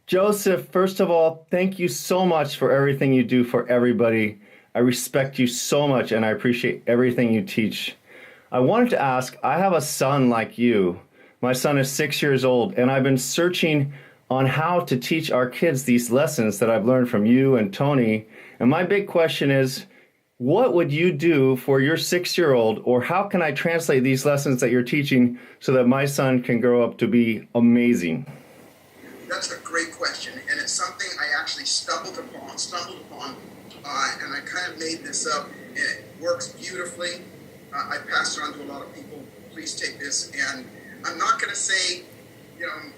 Joseph, first of all, thank you so much for everything you do for everybody. I respect you so much and I appreciate everything you teach. I wanted to ask, I have a son like you. My son is 6 years old, and I've been searching on how to teach our kids these lessons that I've learned from you and Tony. And my big question is, what would you do for your 6 year old, or how can I translate these lessons that you're teaching so that my son can grow up to be amazing? That's a great question, and it's something I actually stumbled upon, and I kind of made this up, and it works beautifully. I passed it on to a lot of people. Please take this, and I'm not going to say,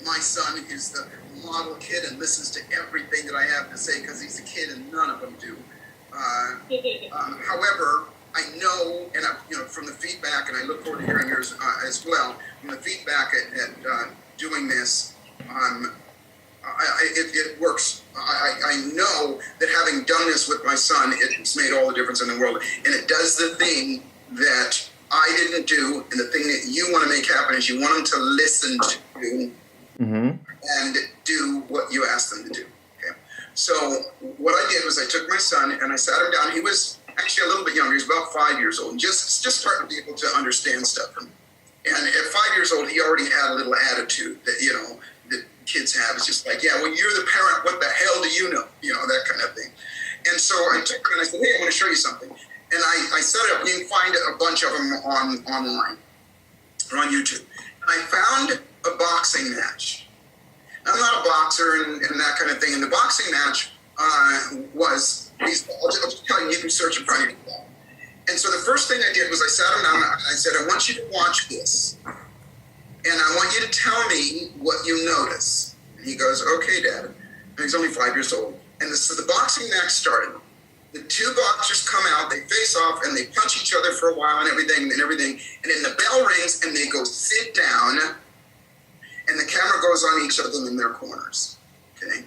my son is the model kid and listens to everything that I have to say because he's a kid and none of them do. However, I know, and from the feedback, and I look forward to hearing yours as well, from the feedback at doing this, it works. I know that having done this with my son, it's made all the difference in the world. And it does the thing that I didn't do, and the thing that you want to make happen is you want them to listen to and do what you ask them to do. Okay. So what I did was I took my son and I sat him down. He was actually a little bit younger. He was about 5 years old, and just starting to be able to understand stuff. And at 5 years old, he already had a little attitude that, that kids have. It's just like, yeah, well, you're the parent. What the hell do you know? That kind of thing. And so I took him and I said, hey, I want to show you something. And I set it up. You can find a bunch of them online or on YouTube. And I found a boxing match. I'm not a boxer and that kind of thing. And the boxing match was, I'll just tell you, you can search in front of you. And so the first thing I did was I sat him down and I said, I want you to watch this. And I want you to tell me what you notice. And he goes, okay, Dad. And he's only 5 years old. And so the boxing match started. The two boxers come out, they face off, and they punch each other for a while and everything. And then the bell rings, and they go sit down, and the camera goes on each of them in their corners. Okay?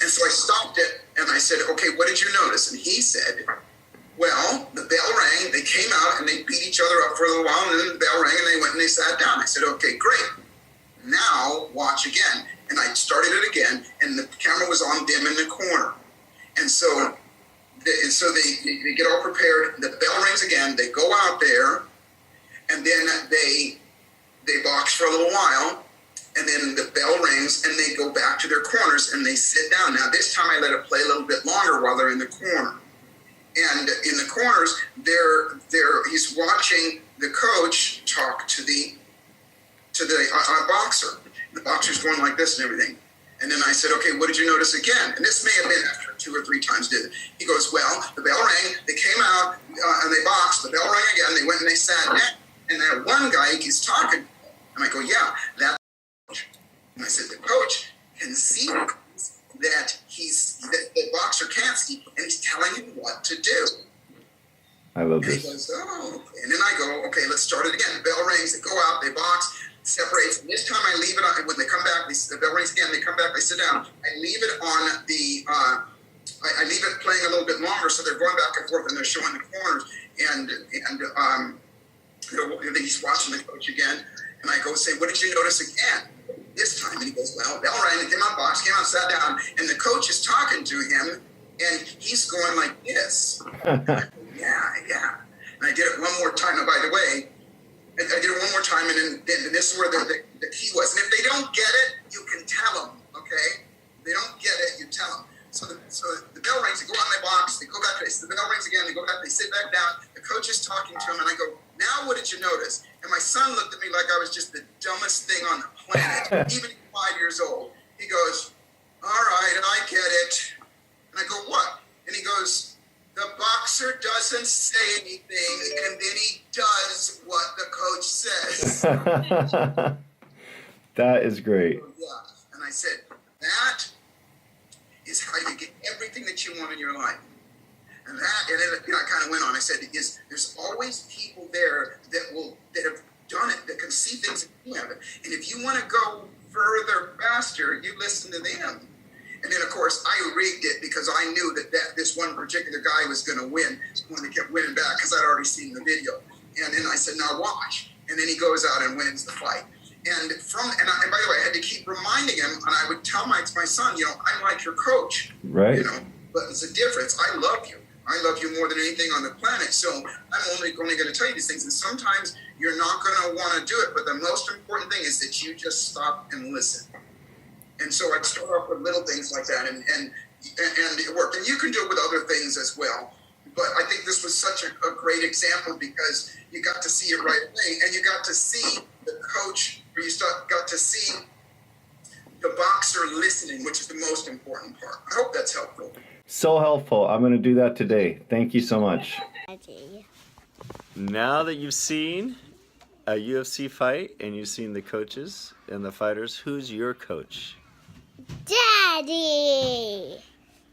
And so I stopped it, and I said, okay, what did you notice? And he said, well, the bell rang, they came out, and they beat each other up for a little while, and then the bell rang, and they went and they sat down. I said, okay, great. Now watch again. And I started it again, and the camera was on them in the corner. And so they get all prepared. The bell rings again. They go out there, and then they box for a little while, and then the bell rings, and they go back to their corners, and they sit down. Now, this time I let it play a little bit longer while they're in the corner. And in the corners, he's watching the coach talk to the boxer. The boxer's going like this and everything. And then I said, okay, what did you notice again? And this may have been after 2 or 3 times did it. He goes, well, the bell rang, they came out, and they boxed. The bell rang again, they went and they sat down. And that one guy, he's talking. And I go, yeah, that's the coach. And I said, the coach can see that the boxer can't see, and he's telling him what to do. I love and this. He goes, oh. And then I go, okay, let's start it again. The bell rings, they go out, they box, separates. And this time I leave it on, when they come back, the bell rings again, they come back, they sit down. I leave it on the, I leave it playing a little bit longer, so they're going back and forth and they're showing the corners. And he's watching the coach again. And I go say, what did you notice again this time? And he goes, well, bell rang, they came out, box, came out, sat down. And the coach is talking to him, and he's going like this. Yeah. And I did it one more time. And by the way, I did it one more time, and then this is where the key was. And if they don't get it, you can tell them, okay? If they don't get it, you tell them. So the bell rings, they go out in the box, they go back, the bell rings again, they go back, they sit back down, the coach is talking to him, and I go, now what did you notice? And my son looked at me like I was just the dumbest thing on the planet, even 5 years old. He goes, all right, I get it. And I go, what? And he goes, the boxer doesn't say anything, and then he does what the coach says. That is great. Yeah. And I said, that is how you get everything that you want in your life. And then I kind of went on. I said, there's always people there that have done it, that can see things that you haven't. And if you want to go further, faster, you listen to them. And then, of course, I rigged it because I knew that this one particular guy was going to win when they kept winning back because I'd already seen the video. And then I said, now watch. And then he goes out and wins the fight. And by the way, I had to keep reminding him, and I would tell my son, I'm like your coach, Right. but it's a difference. I love you. I love you more than anything on the planet. So I'm only going to tell you these things. And sometimes you're not going to want to do it. But the most important thing is that you just stop and listen. And so I'd start off with little things like that, and it worked. And you can do it with other things as well. But I think this was such a great example because you got to see it right away, and you got to see the coach, or got to see the boxer listening, which is the most important part. I hope that's helpful. So helpful. I'm going to do that today. Thank you so much. Daddy. Now that you've seen a UFC fight and you've seen the coaches and the fighters, who's your coach? Daddy.